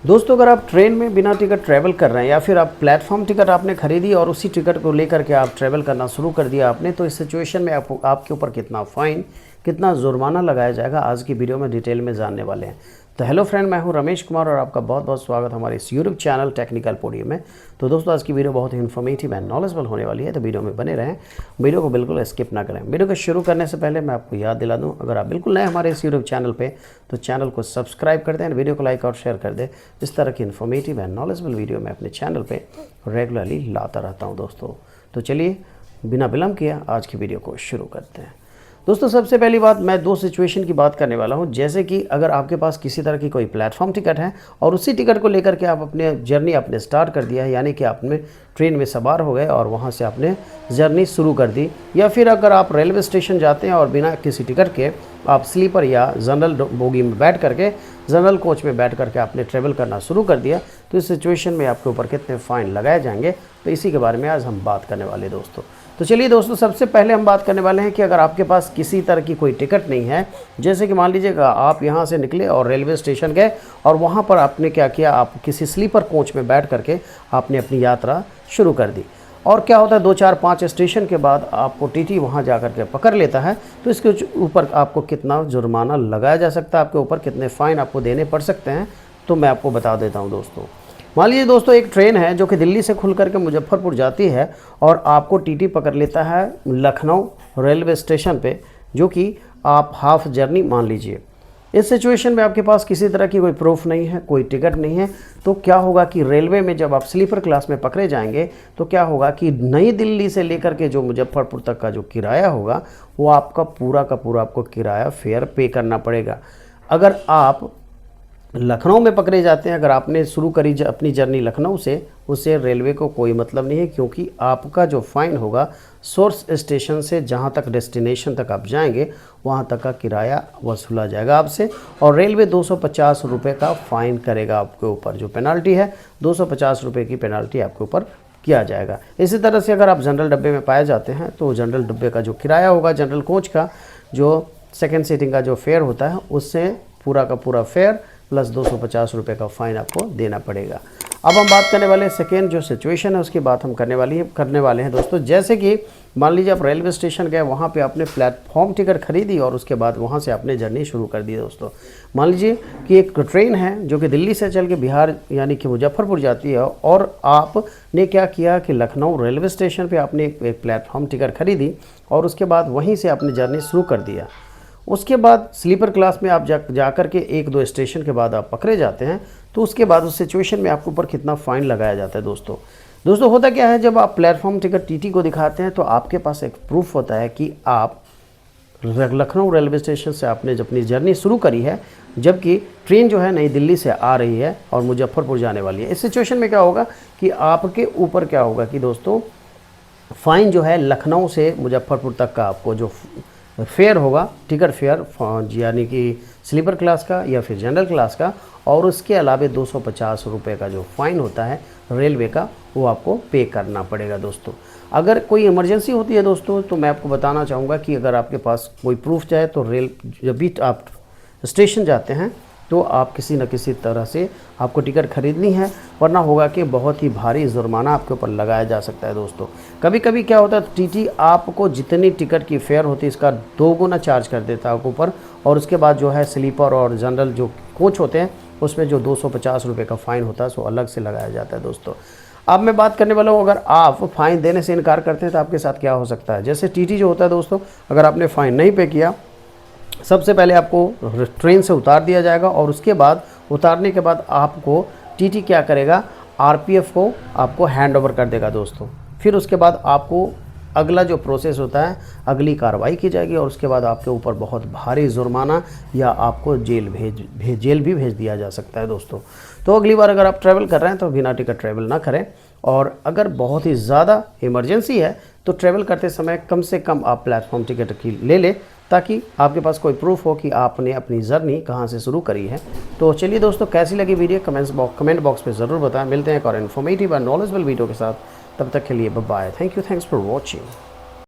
दोस्तों, अगर आप ट्रेन में बिना टिकट ट्रैवल कर रहे हैं या फिर आप प्लेटफॉर्म टिकट आपने खरीदी और उसी टिकट को लेकर के आप ट्रैवल करना शुरू कर दिया आपने, तो इस सिचुएशन में आपके ऊपर कितना फ़ाइन, कितना जुर्माना लगाया जाएगा, आज की वीडियो में डिटेल में जानने वाले हैं। तो हेलो फ्रेंड, मैं हूं रमेश कुमार और आपका बहुत बहुत स्वागत हमारे इस यूट्यूब चैनल टेक्निकल पोडियम में। तो दोस्तों, आज की वीडियो बहुत ही इन्फॉर्मेटिव एंड नॉलेजेबल होने वाली है, तो वीडियो में बने रहें, वीडियो को बिल्कुल स्किप ना करें। वीडियो को शुरू करने से पहले मैं आपको याद दिला दूं, अगर आप बिल्कुल नए हमारे इस यूट्यूब चैनल पे, तो चैनल को सब्सक्राइब कर दें, वीडियो को लाइक और शेयर कर दें। इस तरह की इन्फॉर्मेटिव एंड नॉलेजेबल वीडियो मैं अपने चैनल पर रेगुलरली लाता रहता हूँ दोस्तों। तो चलिए बिना विलम्ब किया आज की वीडियो को शुरू करते हैं। दोस्तों, सबसे पहली बात, मैं दो सिचुएशन की बात करने वाला हूं। जैसे कि अगर आपके पास किसी तरह की कोई प्लेटफॉर्म टिकट है और उसी टिकट को लेकर के आप अपने जर्नी आपने स्टार्ट कर दिया है, यानी कि आपने ट्रेन में सवार हो गए और वहां से आपने जर्नी शुरू कर दी, या फिर अगर आप रेलवे स्टेशन जाते हैं और बिना किसी टिकट के आप स्लीपर या जनरल बोगी में बैठ करके, जनरल कोच में बैठ करके आपने ट्रेवल करना शुरू कर दिया, तो इस सिचुएशन में आपके ऊपर कितने फ़ाइन लगाए जाएंगे, तो इसी के बारे में आज हम बात करने वाले दोस्तों। तो चलिए दोस्तों, सबसे पहले हम बात करने वाले हैं कि अगर आपके पास किसी तरह की कोई टिकट नहीं है, जैसे कि मान लीजिएगा आप यहाँ से निकले और रेलवे स्टेशन गए और वहाँ पर आपने क्या किया, आप किसी स्लीपर कोच में बैठ करके आपने अपनी यात्रा शुरू कर दी। और क्या होता है, 2 4 5 स्टेशन के बाद आपको टीटी वहाँ जा कर के पकड़ लेता है, तो इसके ऊपर आपको कितना जुर्माना लगाया जा सकता है, आपके ऊपर कितने फ़ाइन आपको देने पड़ सकते हैं, तो मैं आपको बता देता हूँ दोस्तों। मान लीजिए दोस्तों, एक ट्रेन है जो कि दिल्ली से खुल करके मुजफ्फरपुर जाती है और आपको टीटी पकड़ लेता है लखनऊ रेलवे स्टेशन पे, जो कि आप हाफ जर्नी मान लीजिए। इस सिचुएशन में आपके पास किसी तरह की कोई प्रूफ नहीं है, कोई टिकट नहीं है, तो क्या होगा कि रेलवे में जब आप स्लीपर क्लास में पकड़े जाएंगे, तो क्या होगा कि नई दिल्ली से लेकर के जो मुजफ्फरपुर तक का जो किराया होगा, वो आपका पूरा का पूरा आपको किराया फेयर पे करना पड़ेगा। अगर आप लखनऊ में पकड़े जाते हैं, अगर आपने शुरू करी अपनी जर्नी लखनऊ से, उससे रेलवे को कोई मतलब नहीं है, क्योंकि आपका जो फ़ाइन होगा सोर्स स्टेशन से जहां तक डेस्टिनेशन तक आप जाएंगे, वहां तक का किराया वसूला जाएगा आपसे, और रेलवे 250 रुपये का फ़ाइन करेगा आपके ऊपर। जो पेनल्टी है 250 रुपये की पेनल्टी आपके ऊपर किया जाएगा। इसी तरह से अगर आप जनरल डब्बे में पाए जाते हैं, तो जनरल डब्बे का जो किराया होगा, जनरल कोच का जो सेकेंड सीटिंग का जो फेयर होता है, उससे पूरा का पूरा फेयर प्लस 250 रुपये का फ़ाइन आपको देना पड़ेगा। अब हम बात करने वाले हैं सेकेंड जो सिचुएशन है, उसकी बात हम करने वाले हैं दोस्तों। जैसे कि मान लीजिए आप रेलवे स्टेशन गए, वहाँ पे आपने प्लेटफॉर्म टिकट खरीदी और उसके बाद वहाँ से आपने जर्नी शुरू कर दी दोस्तों। मान लीजिए कि एक ट्रेन है जो कि दिल्ली से चल के बिहार यानी कि मुजफ्फरपुर जाती है, और आपने क्या किया कि लखनऊ रेलवे स्टेशन पर आपने एक प्लेटफॉर्म टिकट खरीदी और उसके बाद वहीं से आपने जर्नी शुरू कर दिया। उसके बाद स्लीपर क्लास में आप जा कर के 1-2 स्टेशन के बाद आप पकड़े जाते हैं, तो उसके बाद उस सिचुएशन में आपके ऊपर कितना फ़ाइन लगाया जाता है दोस्तों होता क्या है, जब आप प्लेटफॉर्म टिकट टीटी को दिखाते हैं, तो आपके पास एक प्रूफ होता है कि आप लखनऊ रेलवे स्टेशन से आपने अपनी जर्नी शुरू करी है, जबकि ट्रेन जो है नई दिल्ली से आ रही है और मुजफ्फरपुर जाने वाली है। इस सिचुएशन में क्या होगा कि आपके ऊपर क्या होगा कि दोस्तों, फ़ाइन जो है लखनऊ से मुजफ्फरपुर तक का आपको जो फेयर होगा, टिकट फेयर यानी कि स्लीपर क्लास का या फिर जनरल क्लास का, और उसके अलावा 250 रुपये का जो फ़ाइन होता है रेलवे का, वो आपको पे करना पड़ेगा दोस्तों। अगर कोई इमरजेंसी होती है दोस्तों, तो मैं आपको बताना चाहूँगा कि अगर आपके पास कोई प्रूफ चाहे, तो जब भी आप स्टेशन जाते हैं, तो आप किसी न किसी तरह से आपको टिकट खरीदनी है, वरना होगा कि बहुत ही भारी जुर्माना आपके ऊपर लगाया जा सकता है दोस्तों। कभी कभी क्या होता है, टीटी आपको जितनी टिकट की फेयर होती है इसका 2 गुना चार्ज कर देता है आपके ऊपर, और उसके बाद जो है स्लीपर और जनरल जो कोच होते हैं, उसमें जो 250 रुपये का फ़ाइन होता है, सो अलग से लगाया जाता है दोस्तों। अब मैं बात करने वाला हूँ, अगर आप फ़ाइन देने से इनकार करते हैं तो आपके साथ क्या हो सकता है। जैसे टीटी जो होता है दोस्तों, अगर आपने फ़ाइन नहीं पे किया, सबसे पहले आपको ट्रेन से उतार दिया जाएगा, और उसके बाद उतारने के बाद आपको टीटी क्या करेगा, आरपीएफ को आपको हैंड ओवर कर देगा दोस्तों। फिर उसके बाद आपको अगला जो प्रोसेस होता है, अगली कार्रवाई की जाएगी, और उसके बाद आपके ऊपर बहुत भारी जुर्माना या आपको जेल भी भेज दिया जा सकता है दोस्तों। तो अगली बार अगर आप ट्रैवल कर रहे हैं, तो बिना टिकट ट्रैवल ना करें, और अगर बहुत ही ज़्यादा इमरजेंसी है, तो ट्रैवल करते समय कम से कम आप प्लेटफॉर्म टिकट की ले लें, ताकि आपके पास कोई प्रूफ हो कि आपने अपनी जर्नी कहाँ से शुरू करी है। तो चलिए दोस्तों, कैसी लगी वीडियो कमेंट बॉक्स में ज़रूर बताएं। मिलते हैं एक और इन्फॉर्मेटिव और नॉलेजेबल वीडियो के साथ, तब तक के लिए bye bye. Thanks for watching.